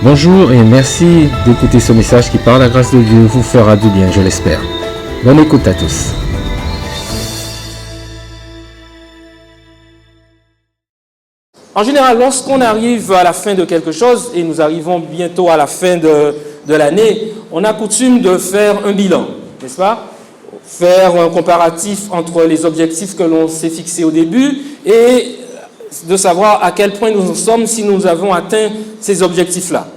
Bonjour et merci d'écouter ce message qui, par la grâce de Dieu, vous fera du bien, je l'espère. Bonne écoute à tous. En général, lorsqu'on arrive à la fin de quelque chose, et nous arrivons bientôt à la fin de l'année, on a coutume de faire un bilan, n'est-ce pas? Faire un comparatif entre les objectifs que l'on s'est fixés au début et de savoir à quel point nous en sommes si nous avons atteint ces objectifs-là.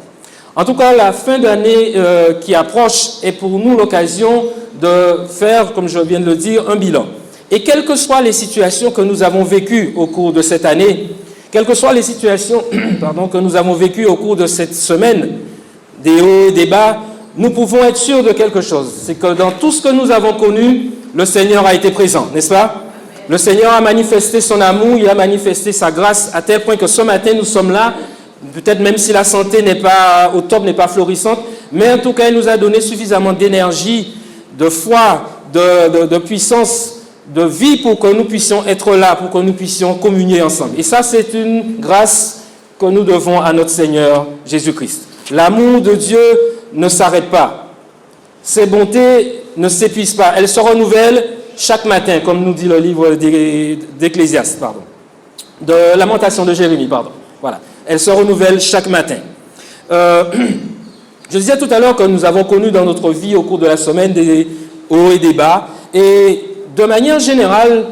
En tout cas, la fin d'année qui approche est pour nous l'occasion de faire, comme je viens de le dire, un bilan. Et quelles que soient les situations que nous avons vécues au cours de cette année, quelles que soient les situations que nous avons vécues au cours de cette semaine, des hauts et des bas, nous pouvons être sûrs de quelque chose. C'est que dans tout ce que nous avons connu, le Seigneur a été présent, n'est-ce pas? Le Seigneur a manifesté son amour, il a manifesté sa grâce à tel point que ce matin, nous sommes là, peut-être même si la santé n'est pas au top, n'est pas florissante, mais en tout cas, il nous a donné suffisamment d'énergie, de foi, de puissance, de vie pour que nous puissions être là, pour que nous puissions communier ensemble. Et ça, c'est une grâce que nous devons à notre Seigneur Jésus-Christ. L'amour de Dieu ne s'arrête pas. Ses bontés ne s'épuisent pas. Elles se renouvellent chaque matin, comme nous dit le livre d'Ecclésiaste, de Lamentation de Jérémie, Voilà. Elles se renouvellent chaque matin. Je disais tout à l'heure que nous avons connu dans notre vie au cours de la semaine des hauts et des bas. Et de manière générale,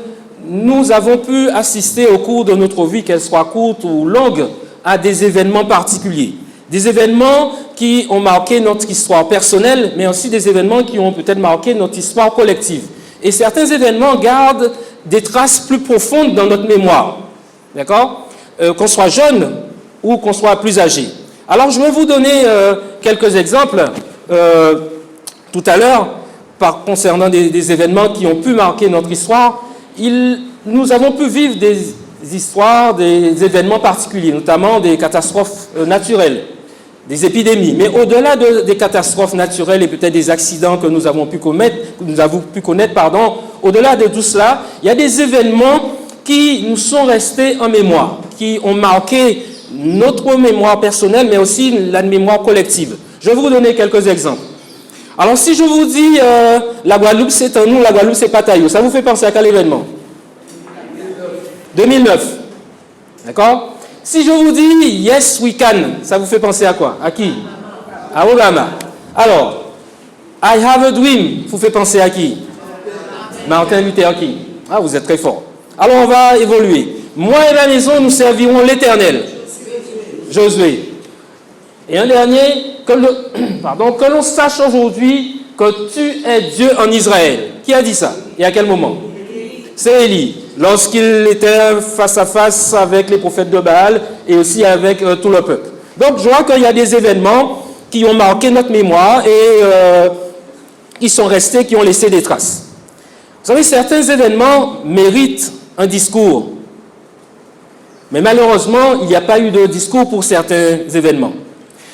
nous avons pu assister au cours de notre vie, qu'elle soit courte ou longue, à des événements particuliers. Des événements qui ont marqué notre histoire personnelle, mais aussi des événements qui ont peut-être marqué notre histoire collective. Et certains événements gardent des traces plus profondes dans notre mémoire. D'accord ? Qu'on soit jeune ou qu'on soit plus âgé. Alors, je vais vous donner quelques exemples tout à l'heure concernant des événements qui ont pu marquer notre histoire. Nous avons pu vivre des histoires, des événements particuliers, notamment des catastrophes naturelles, des épidémies. Mais au-delà des catastrophes naturelles et peut-être des accidents que nous avons pu connaître, au-delà de tout cela, il y a des événements qui nous sont restés en mémoire, qui ont marqué notre mémoire personnelle, mais aussi la mémoire collective. Je vais vous donner quelques exemples. Alors, si je vous dis la Guadeloupe, c'est un nous, la Guadeloupe, c'est Pataillou, ça vous fait penser à quel événement? 2009. D'accord? Si je vous dis Yes We Can, ça vous fait penser à quoi? À qui? À Obama. Alors, I Have a Dream, vous fait penser à qui? Martin Luther King. Ah, vous êtes très fort. Alors, on va évoluer. Moi et la maison, nous servirons l'Éternel. Josué. Et un dernier, que l'on sache aujourd'hui que tu es Dieu en Israël. Qui a dit ça? Et à quel moment? C'est Élie. Lorsqu'il était face à face avec les prophètes de Baal et aussi avec tout le peuple. Donc, je vois qu'il y a des événements qui ont marqué notre mémoire et ils sont restés, qui ont laissé des traces. Vous savez, certains événements méritent un discours. Mais malheureusement, il n'y a pas eu de discours pour certains événements.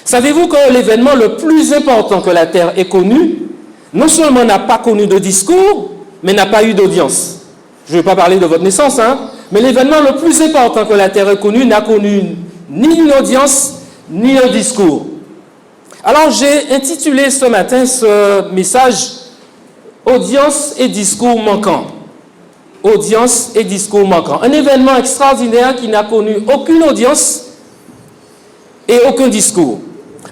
Savez-vous que l'événement le plus important que la Terre ait connu, non seulement n'a pas connu de discours, mais n'a pas eu d'audience? Je ne vais pas parler de votre naissance, mais l'événement le plus important que la Terre ait connu n'a connu ni une audience, ni un discours. Alors, j'ai intitulé ce matin ce message « Audience et discours manquants ». Audience et discours manquants. Un événement extraordinaire qui n'a connu aucune audience et aucun discours.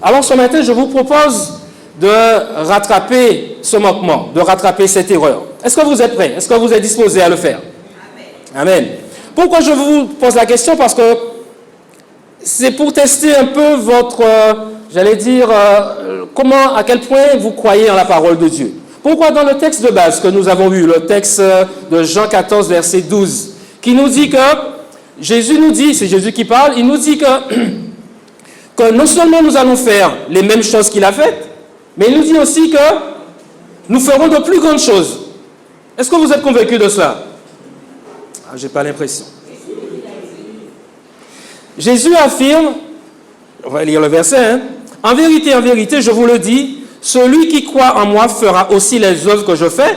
Alors, ce matin, je vous propose de rattraper ce manquement, de rattraper cette erreur. Est-ce que vous êtes prêts? Est-ce que vous êtes disposés à le faire? Amen. Pourquoi je vous pose la question? Parce que c'est pour tester un peu votre, à quel point vous croyez en la parole de Dieu. Pourquoi dans le texte de base que nous avons vu, le texte de Jean 14, verset 12, qui nous dit que, Jésus nous dit, c'est Jésus qui parle, il nous dit que non seulement nous allons faire les mêmes choses qu'il a faites, mais il nous dit aussi que nous ferons de plus grandes choses. Est-ce que vous êtes convaincus de cela? Je n'ai pas l'impression. Jésus affirme, on va lire le verset, en vérité, je vous le dis, celui qui croit en moi fera aussi les œuvres que je fais.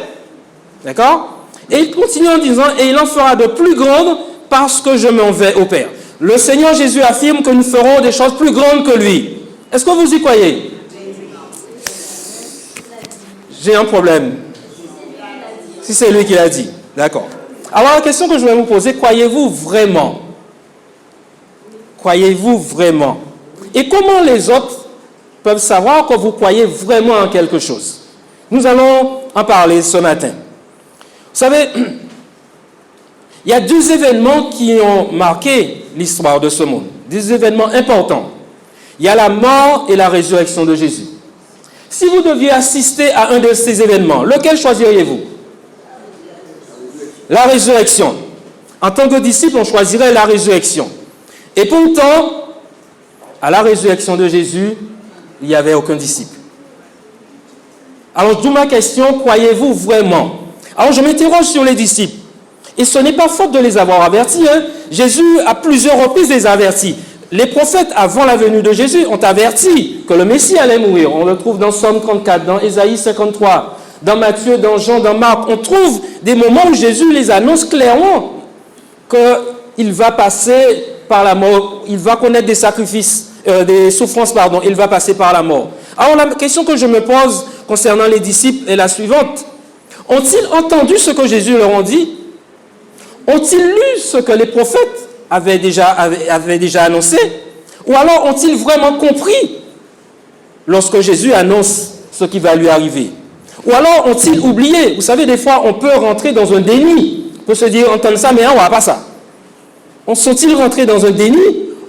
D'accord? Et il continue en disant, et il en fera de plus grandes parce que je m'en vais au Père. Le Seigneur Jésus affirme que nous ferons des choses plus grandes que lui. Est-ce que vous y croyez? J'ai un problème. Si c'est lui qui l'a dit. D'accord. Alors la question que je vais vous poser, croyez-vous vraiment? Croyez-vous vraiment? Et comment les autres peuvent savoir que vous croyez vraiment en quelque chose? Nous allons en parler ce matin. Vous savez, il y a 2 événements qui ont marqué l'histoire de ce monde. 2 événements importants. Il y a la mort et la résurrection de Jésus. Si vous deviez assister à un de ces événements, lequel choisiriez-vous? La résurrection. En tant que disciple, on choisirait la résurrection. Et pourtant, à la résurrection de Jésus, il n'y avait aucun disciple. Alors, d'où ma question, croyez-vous vraiment? Alors, je m'interroge sur les disciples. Et ce n'est pas faute de les avoir avertis. Jésus, à plusieurs reprises, les a avertis. Les prophètes, avant la venue de Jésus, ont averti que le Messie allait mourir. On le trouve dans Somme 34, dans Ésaïe 53, dans Matthieu, dans Jean, dans Marc. On trouve des moments où Jésus les annonce clairement qu'il va passer par la mort, il va connaître des sacrifices, des souffrances, pardon, il va passer par la mort. Alors la question que je me pose concernant les disciples est la suivante. Ont-ils entendu ce que Jésus leur a dit? Ont-ils lu ce que les prophètes avaient déjà annoncé? Ou alors ont-ils vraiment compris lorsque Jésus annonce ce qui va lui arriver? Ou alors ont-ils oublié? Vous savez, des fois, on peut rentrer dans un déni. On peut se dire, entendre ça, mais on ne voit pas ça. Sont-ils rentrés dans un déni?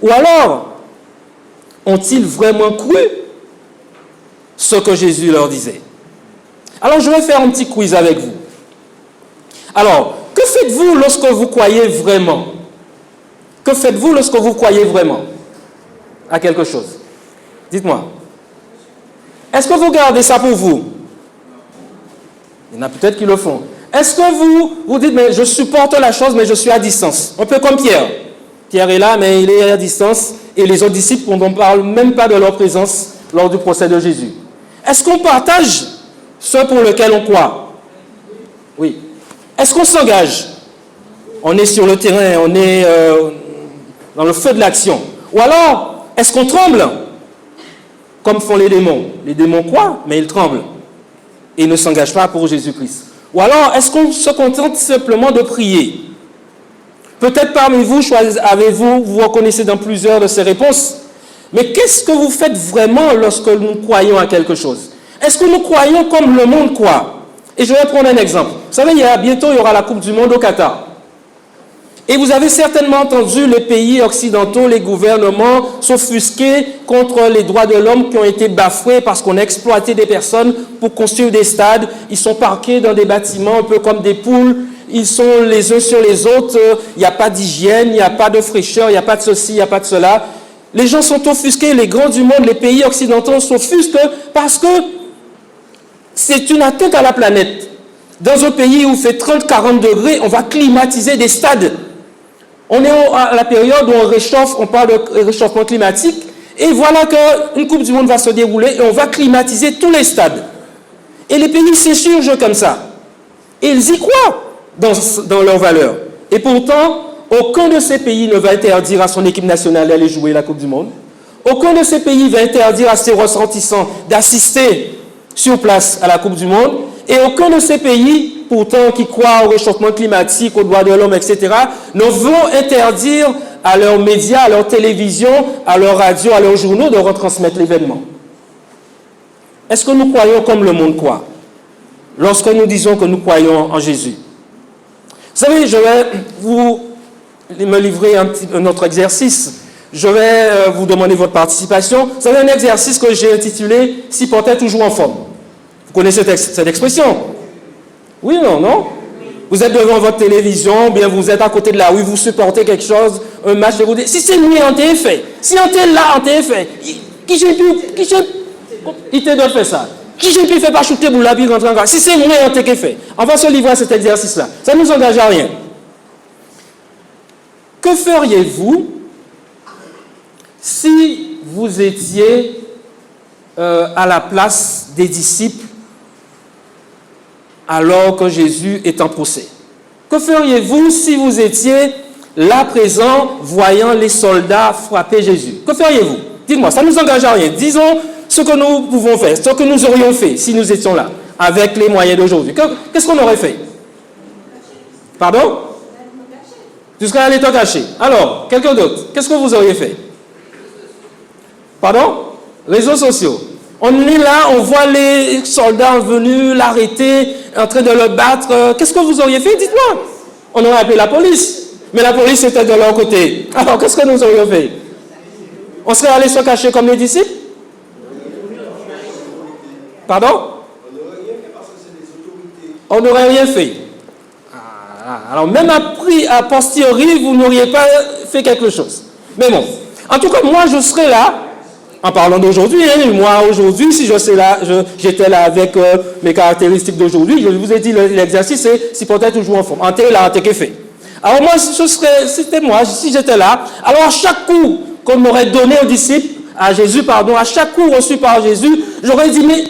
Ou alors, ont-ils vraiment cru ce que Jésus leur disait? Alors, je vais faire un petit quiz avec vous. Alors, que faites-vous lorsque vous croyez vraiment? Que faites-vous lorsque vous croyez vraiment à quelque chose? Dites-moi. Est-ce que vous gardez ça pour vous? Il y en a peut-être qui le font. Est-ce que vous dites, mais je supporte la chose, mais je suis à distance? Un peu comme Pierre. Pierre est là, mais il est à distance. Et les autres disciples, on ne parle même pas de leur présence lors du procès de Jésus. Est-ce qu'on partage ce pour lequel on croit? Oui. Est-ce qu'on s'engage? On est sur le terrain, on est dans le feu de l'action. Ou alors, est-ce qu'on tremble? Comme font les démons. Les démons croient, mais ils tremblent. Et ne s'engagent pas pour Jésus-Christ. Ou alors, est-ce qu'on se contente simplement de prier? Peut-être parmi vous, vous reconnaissez dans plusieurs de ces réponses. Mais qu'est-ce que vous faites vraiment lorsque nous croyons à quelque chose? Est-ce que nous croyons comme le monde croit? Et je vais prendre un exemple. Vous savez, bientôt, il y aura la Coupe du Monde au Qatar. Et vous avez certainement entendu les pays occidentaux, les gouvernements s'offusquer contre les droits de l'homme qui ont été bafoués parce qu'on a exploité des personnes pour construire des stades. Ils sont parqués dans des bâtiments un peu comme des poules. Ils sont les uns sur les autres. Il n'y a pas d'hygiène, il n'y a pas de fraîcheur, il n'y a pas de ceci, il n'y a pas de cela. Les gens sont offusqués, les grands du monde, les pays occidentaux s'offusquent parce que c'est une atteinte à la planète. Dans un pays où il fait 30-40 degrés, on va climatiser des stades. On est à la période où on réchauffe, on parle de réchauffement climatique, et voilà qu'une Coupe du Monde va se dérouler et on va climatiser tous les stades. Et les pays s'insurgent comme ça. Et ils y croient dans leurs valeurs. Et pourtant, aucun de ces pays ne va interdire à son équipe nationale d'aller jouer la Coupe du Monde. Aucun de ces pays va interdire à ses ressortissants d'assister sur place à la Coupe du Monde. Et aucun de ces pays, pourtant, qui croient au réchauffement climatique, aux droits de l'homme, etc., ne vont interdire à leurs médias, à leur télévision, à leurs radios, à leurs journaux de retransmettre l'événement. Est-ce que nous croyons comme le monde croit lorsque nous disons que nous croyons en Jésus? Vous savez, je vais me livrer un autre exercice. Je vais vous demander votre participation. Vous savez, un exercice que j'ai intitulé « S'y portait toujours en forme ». Vous connaissez cette expression? Oui ou non? Vous êtes devant votre télévision, bien vous êtes à côté de la rue, vous supportez quelque chose, un match, et vous dites, si c'est lui en fait, si on est là en fait, qui j'ai pu, il te doit faire ça. Qui j'ai pu faire pas shooter pour la vie rentrer en cas. Si c'est moi en fait, on va se livrer à cet exercice-là. Ça ne nous engage à rien. Que feriez-vous si vous étiez à la place des disciples alors que Jésus est en procès? Que feriez-vous si vous étiez là présent, voyant les soldats frapper Jésus? Que feriez-vous? Dites-moi, ça ne nous engage à rien. Disons ce que nous pouvons faire, ce que nous aurions fait si nous étions là, avec les moyens d'aujourd'hui. Qu'est-ce qu'on aurait fait? Pardon? Tu serais allé te cacher. Alors, quelqu'un d'autre, qu'est-ce que vous auriez fait? Pardon? Réseaux sociaux. On est là, on voit les soldats venus l'arrêter, en train de le battre. Qu'est-ce que vous auriez fait? Dites-moi. On aurait appelé la police. Mais la police était de leur côté. Alors, qu'est-ce que nous aurions fait? On serait allé se cacher comme les disciples? Pardon? On n'aurait rien fait. Alors, même a posteriori, vous n'auriez pas fait quelque chose. Mais bon, en tout cas, moi, je serais là, en parlant d'aujourd'hui, hein, moi, aujourd'hui, si j'étais là avec mes caractéristiques d'aujourd'hui, je vous ai dit, l'exercice, c'est si peut-être toujours en forme. En télé, là, en fait. Alors, moi, c'était moi, si j'étais là, alors à chaque coup qu'on aurait donné aux disciples, à Jésus, pardon, à chaque coup reçu par Jésus, j'aurais dit, mais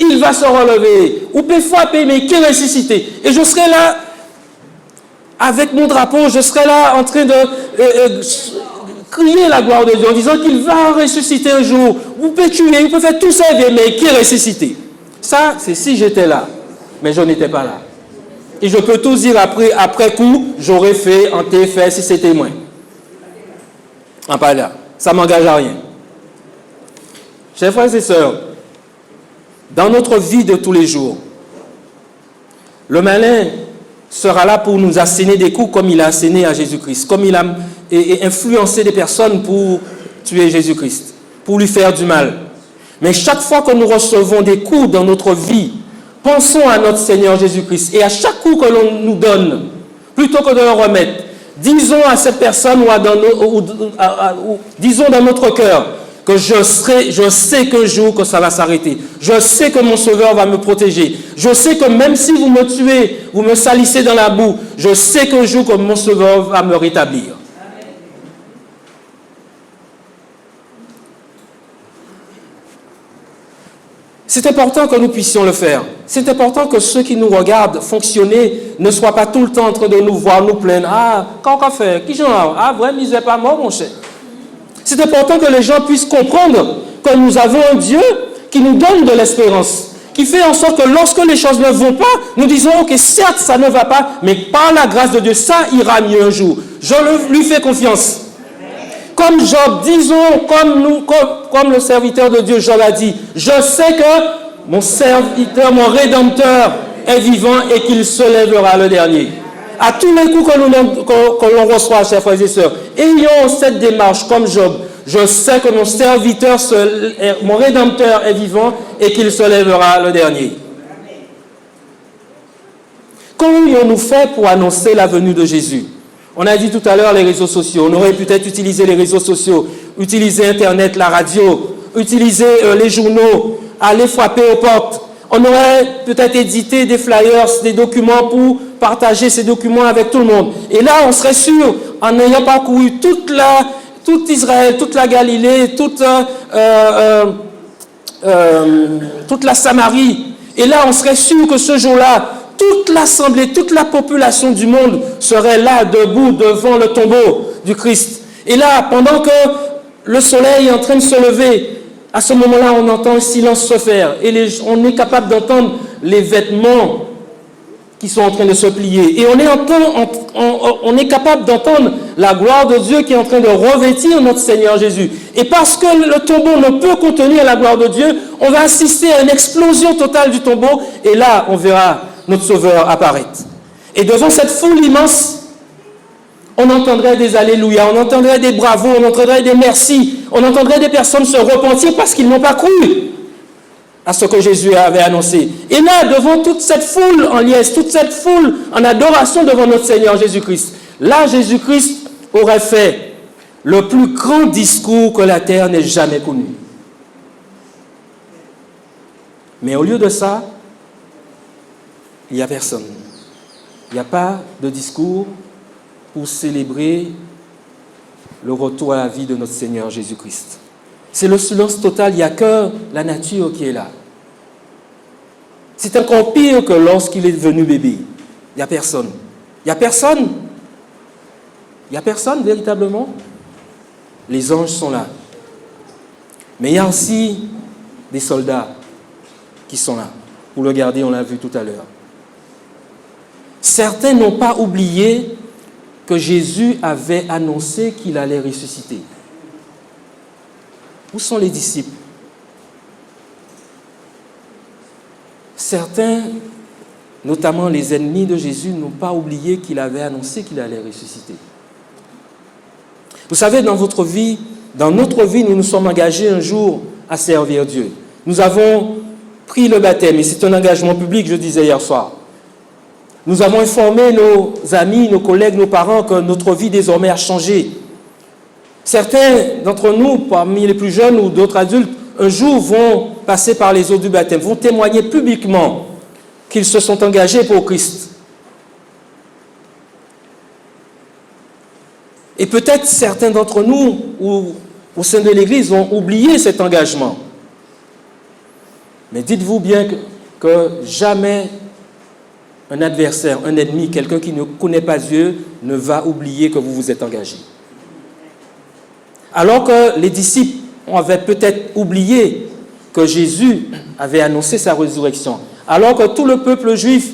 il va se relever, ou peut frapper, mais qui est ressuscité. Et je serais là, avec mon drapeau, je serais là en train de crier la gloire de Dieu en disant qu'il va ressusciter un jour. Vous pouvez tuer, vous pouvez faire tout ça, mais qui est ressuscité? Ça, c'est si j'étais là. Mais je n'étais pas là. Et je peux tout dire après coup, j'aurais fait, en fait, si c'était moi. En pas là. Ça ne m'engage à rien. Chers frères et sœurs, dans notre vie de tous les jours, le malin sera là pour nous asséner des coups comme il a asséné à Jésus-Christ, comme il a influencé des personnes pour tuer Jésus-Christ, pour lui faire du mal. Mais chaque fois que nous recevons des coups dans notre vie, pensons à notre Seigneur Jésus-Christ et à chaque coup que l'on nous donne, plutôt que de le remettre, disons à cette personne disons dans notre cœur que je sais qu'un jour que ça va s'arrêter. Je sais que mon Sauveur va me protéger. Je sais que même si vous me tuez, vous me salissez dans la boue, je sais qu'un jour que mon Sauveur va me rétablir. C'est important que nous puissions le faire. C'est important que ceux qui nous regardent fonctionner ne soient pas tout le temps en train de nous voir, nous plaindre. Ah, qu'est-ce qu'on fait? Qui j'en? Ah, vraiment, il n'est pas mort, mon cher. C'est important que les gens puissent comprendre que nous avons un Dieu qui nous donne de l'espérance, qui fait en sorte que lorsque les choses ne vont pas, nous disons, ok, certes, ça ne va pas, mais par la grâce de Dieu, ça ira mieux un jour. Je lui fais confiance. Comme Job, disons, comme le serviteur de Dieu, Job a dit, je sais que mon serviteur, mon rédempteur est vivant et qu'il se lèvera le dernier. À tous les coups que l'on reçoit, chers frères et sœurs, ayons cette démarche comme Job. Je sais que mon serviteur, mon rédempteur est vivant et qu'il se lèvera le dernier. Qu'aurions-nous fait pour annoncer la venue de Jésus? On a dit tout à l'heure les réseaux sociaux. On aurait peut-être utilisé les réseaux sociaux, utilisé Internet, la radio, utilisé les journaux, aller frapper aux portes. On aurait peut-être édité des flyers, des documents pour partager ces documents avec tout le monde. Et là, on serait sûr, en ayant parcouru toute Israël, toute la Galilée, toute la Samarie. Et là, on serait sûr que ce jour-là, toute l'assemblée, toute la population du monde serait là, debout, devant le tombeau du Christ. Et là, pendant que le soleil est en train de se lever, à ce moment-là, on entend le silence se faire. Et on est capable d'entendre les vêtements qui sont en train de se plier. Et on est capable d'entendre la gloire de Dieu qui est en train de revêtir notre Seigneur Jésus. Et parce que le tombeau ne peut contenir la gloire de Dieu, on va assister à une explosion totale du tombeau. Et là, on verra notre Sauveur apparaître. Et devant cette foule immense, on entendrait des alléluia, on entendrait des bravos, on entendrait des merci, on entendrait des personnes se repentir parce qu'ils n'ont pas cru à ce que Jésus avait annoncé. Et là, devant toute cette foule en liesse, toute cette foule en adoration devant notre Seigneur Jésus-Christ, là, Jésus-Christ aurait fait le plus grand discours que la terre n'ait jamais connu. Mais au lieu de ça, il n'y a personne. Il n'y a pas de discours pour célébrer le retour à la vie de notre Seigneur Jésus-Christ. C'est le silence total, il n'y a que la nature qui est là. C'est encore pire que lorsqu'il est devenu bébé. Il n'y a personne. Il n'y a personne. Il n'y a personne véritablement. Les anges sont là. Mais il y a aussi des soldats qui sont là. Pour le garder, on l'a vu tout à l'heure. Certains n'ont pas oublié que Jésus avait annoncé qu'il allait ressusciter. Où sont les disciples? Certains, notamment les ennemis de Jésus, n'ont pas oublié qu'il avait annoncé qu'il allait ressusciter. Vous savez, dans notre vie, nous nous sommes engagés un jour à servir Dieu. Nous avons pris le baptême, et c'est un engagement public, je disais hier soir. Nous avons informé nos amis, nos collègues, nos parents que notre vie désormais a changé. Certains d'entre nous, parmi les plus jeunes ou d'autres adultes, un jour vont passer par les eaux du baptême, vont témoigner publiquement qu'ils se sont engagés pour Christ. Et peut-être certains d'entre nous, ou au sein de l'Église, ont oublié cet engagement. Mais dites-vous bien que jamais un adversaire, un ennemi, quelqu'un qui ne connaît pas Dieu, ne va oublier que vous vous êtes engagé. Alors que les disciples avaient peut-être oublié que Jésus avait annoncé sa résurrection, alors que tout le peuple juif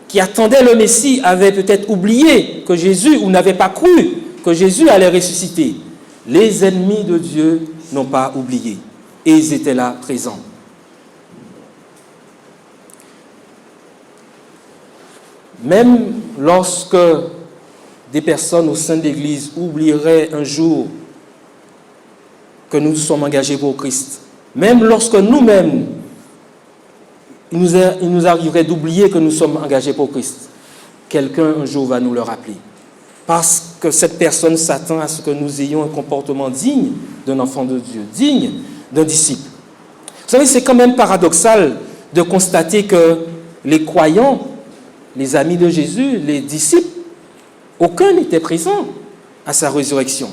qui attendait le Messie avait peut-être oublié que Jésus, ou n'avait pas cru que Jésus allait ressusciter, les ennemis de Dieu n'ont pas oublié. Et ils étaient là présents. Même lorsque des personnes au sein de l'Église oublieraient un jour que nous sommes engagés pour Christ, même lorsque nous-mêmes, il nous arriverait d'oublier que nous sommes engagés pour Christ, quelqu'un un jour va nous le rappeler. Parce que cette personne s'attend à ce que nous ayons un comportement digne d'un enfant de Dieu, digne d'un disciple. Vous savez, c'est quand même paradoxal de constater que les croyants, les amis de Jésus, les disciples, aucun n'était présent à sa résurrection.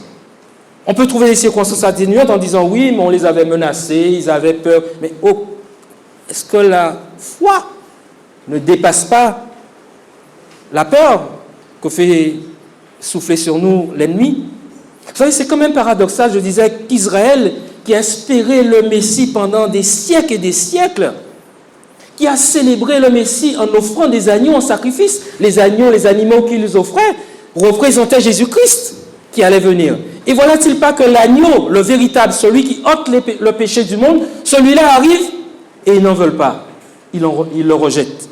On peut trouver des circonstances atténuantes en disant oui, mais on les avait menacés, ils avaient peur. Mais est-ce que la foi ne dépasse pas la peur que fait souffler sur nous l'ennemi? Vous savez, c'est quand même paradoxal, je disais, qu'Israël, qui a espéré le Messie pendant des siècles et des siècles, qui a célébré le Messie en offrant des agneaux en sacrifice, les agneaux, les animaux qu'ils offraient, représentaient Jésus-Christ qui allait venir. Et voilà-t-il pas que l'agneau, le véritable, celui qui ôte le péché du monde, celui-là arrive et ils n'en veulent pas. Ils le rejettent.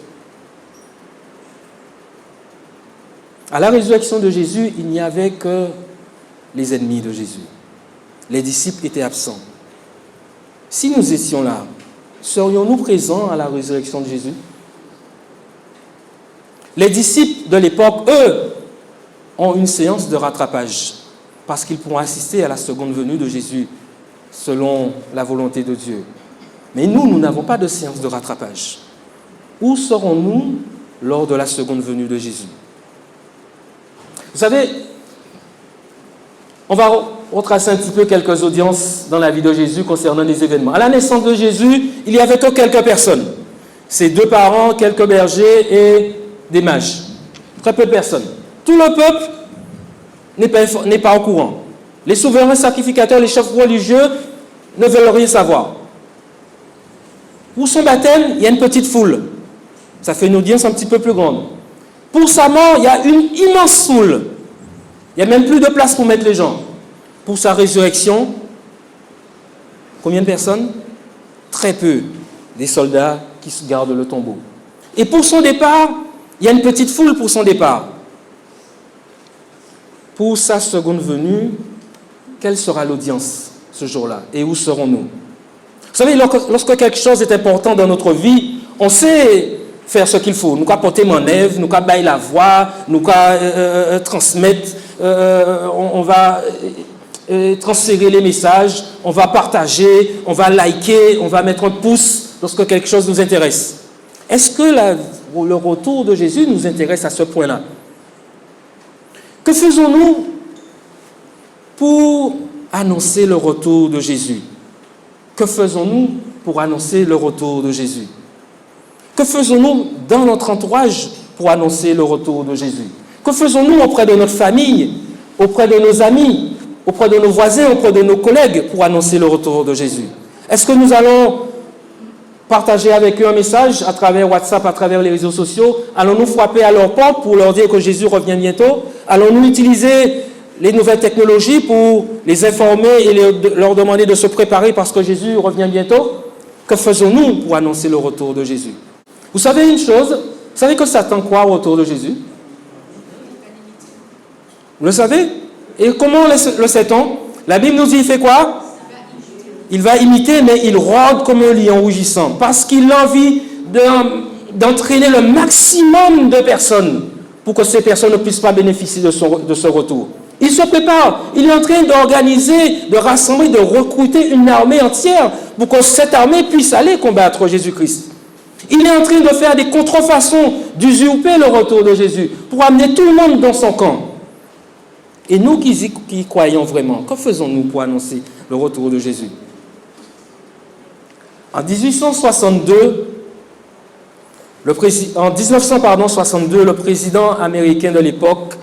À la résurrection de Jésus, il n'y avait que les ennemis de Jésus. Les disciples étaient absents. Si nous étions là, serions-nous présents à la résurrection de Jésus? Les disciples de l'époque, eux, ont une séance de rattrapage parce qu'ils pourront assister à la seconde venue de Jésus selon la volonté de Dieu. Mais nous n'avons pas de séance de rattrapage. Où serons-nous lors de la seconde venue de Jésus? Vous savez, on va retracer un petit peu quelques audiences dans la vie de Jésus concernant les événements. À la naissance de Jésus, il n'y avait que quelques personnes. Ses 2 parents, quelques bergers et des mages. Très peu de personnes. Tout le peuple n'est pas au courant. Les souverains sacrificateurs, les chefs religieux ne veulent rien savoir. Pour son baptême, il y a une petite foule. Ça fait une audience un petit peu plus grande. Pour sa mort, il y a une immense foule. Il n'y a même plus de place pour mettre les gens. Pour sa résurrection, combien de personnes? Très peu. Des soldats qui gardent le tombeau. Et pour son départ, il y a une petite foule pour son départ. Pour sa seconde venue, quelle sera l'audience ce jour-là? Et où serons-nous? Vous savez, lorsque quelque chose est important dans notre vie, on sait faire ce qu'il faut. Nous allons porter mon œuvre, nous allons bailler la voix, nous allons transmettre, on va transférer les messages, on va partager, on va liker, on va mettre un pouce lorsque quelque chose nous intéresse. Est-ce que le retour de Jésus nous intéresse à ce point-là? Que faisons-nous pour annoncer le retour de Jésus? Que faisons-nous pour annoncer le retour de Jésus? Que faisons-nous dans notre entourage pour annoncer le retour de Jésus? Que faisons-nous auprès de notre famille, auprès de nos amis, auprès de nos voisins, auprès de nos collègues pour annoncer le retour de Jésus? Est-ce que nous allons partager avec eux un message à travers WhatsApp, à travers les réseaux sociaux? Allons-nous frapper à leur porte pour leur dire que Jésus revient bientôt? Allons-nous utiliser les nouvelles technologies pour les informer et leur demander de se préparer parce que Jésus revient bientôt? Que faisons-nous pour annoncer le retour de Jésus? Vous savez une chose? Vous savez que Satan croit au retour de Jésus? Vous le savez? Et comment le sait-on? La Bible nous dit, il fait quoi? Il va imiter, mais il rôde comme un lion rugissant, parce qu'il a envie d'entraîner le maximum de personnes pour que ces personnes ne puissent pas bénéficier de ce retour. Il se prépare, il est en train d'organiser, de rassembler, de recruter une armée entière pour que cette armée puisse aller combattre Jésus-Christ. Il est en train de faire des contrefaçons, d'usurper le retour de Jésus, pour amener tout le monde dans son camp. Et nous qui y croyons vraiment, que faisons-nous pour annoncer le retour de Jésus? En 1962, le président américain de l'époque,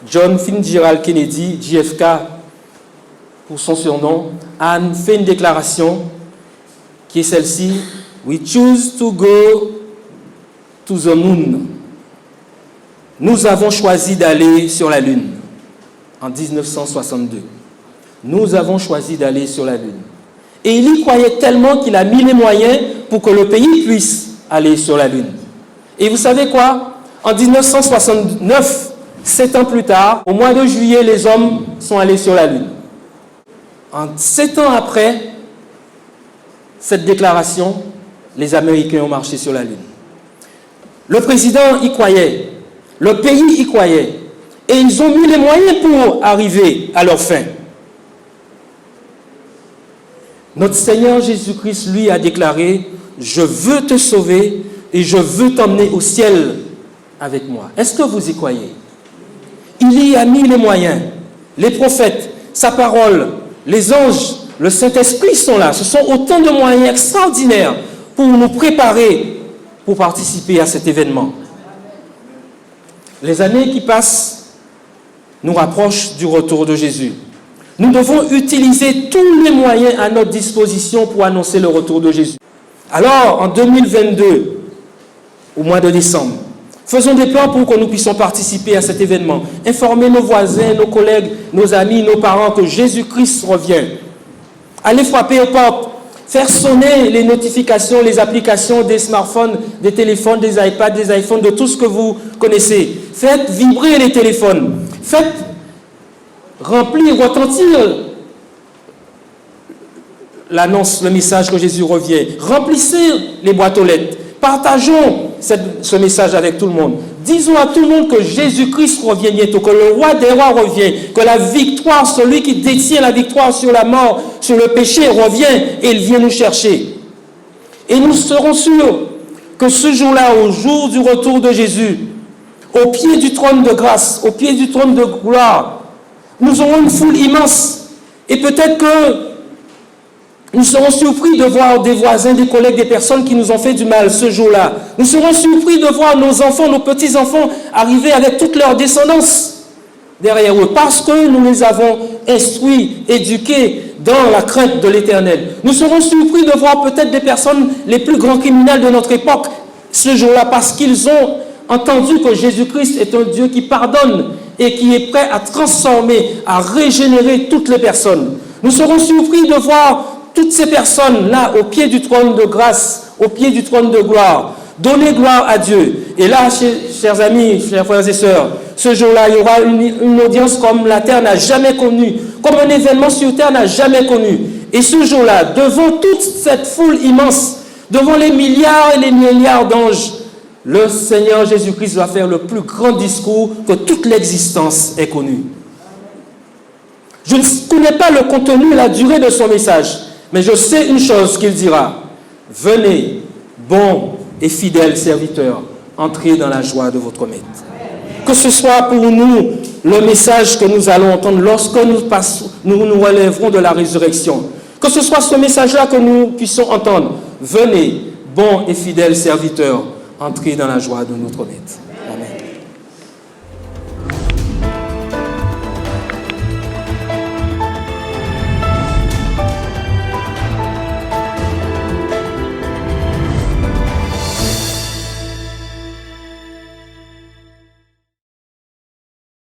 John Fitzgerald Kennedy, JFK pour son surnom, a fait une déclaration qui est celle-ci: We choose to go to the moon. Nous avons choisi d'aller sur la Lune. En 1962. Nous avons choisi d'aller sur la Lune. Et il y croyait tellement qu'il a mis les moyens pour que le pays puisse aller sur la Lune. Et vous savez quoi? En 1969, 7 ans plus tard, au mois de juillet, les hommes sont allés sur la Lune. 7 ans après cette déclaration, les Américains ont marché sur la Lune. Le président y croyait, le pays y croyait, et ils ont mis les moyens pour arriver à leur fin. Notre Seigneur Jésus-Christ, lui, a déclaré: je veux te sauver et je veux t'emmener au ciel avec moi. Est-ce que vous y croyez? Il y a mis les moyens. Les prophètes, sa parole, les anges, le Saint-Esprit sont là. Ce sont autant de moyens extraordinaires pour nous préparer pour participer à cet événement. Les années qui passent nous rapprochent du retour de Jésus. Nous devons utiliser tous les moyens à notre disposition pour annoncer le retour de Jésus. Alors, en 2022, au mois de décembre, faisons des plans pour que nous puissions participer à cet événement. Informer nos voisins, nos collègues, nos amis, nos parents que Jésus-Christ revient. Allez frapper aux portes, faire sonner les notifications, les applications des smartphones, des téléphones, des iPads, des iPhones, de tout ce que vous connaissez. Faites vibrer les téléphones. Faites remplir, retentir l'annonce, le message que Jésus revient. Remplissez les boîtes aux lettres. Partageons ce message avec tout le monde. Disons à tout le monde que Jésus-Christ revient bientôt, que le roi des rois revient, que la victoire, celui qui détient la victoire sur la mort, sur le péché, revient et il vient nous chercher. Et nous serons sûrs que ce jour-là, au jour du retour de Jésus, au pied du trône de grâce, au pied du trône de gloire, nous aurons une foule immense. Et peut-être que nous serons surpris de voir des voisins, des collègues, des personnes qui nous ont fait du mal ce jour-là. Nous serons surpris de voir nos enfants, nos petits-enfants arriver avec toute leur descendance derrière eux, parce que nous les avons instruits, éduqués dans la crainte de l'Éternel. Nous serons surpris de voir peut-être des personnes les plus grands criminels de notre époque ce jour-là, parce qu'ils ont entendu que Jésus-Christ est un Dieu qui pardonne et qui est prêt à transformer, à régénérer toutes les personnes. Nous serons surpris de voir toutes ces personnes-là au pied du trône de grâce, au pied du trône de gloire, donner gloire à Dieu. Et là, chers amis, chers frères et sœurs, ce jour-là, il y aura une audience comme la terre n'a jamais connue, comme un événement sur terre n'a jamais connu. Et ce jour-là, devant toute cette foule immense, devant les milliards et les milliards d'anges, le Seigneur Jésus-Christ va faire le plus grand discours que toute l'existence ait connu. Je ne connais pas le contenu et la durée de son message, mais je sais une chose qu'il dira: venez, bons et fidèles serviteurs, entrez dans la joie de votre maître. Que ce soit pour nous le message que nous allons entendre lorsque nous relèverons de la résurrection. Que ce soit ce message-là que nous puissions entendre. Venez, bons et fidèles serviteurs, entrez dans la joie de notre maître.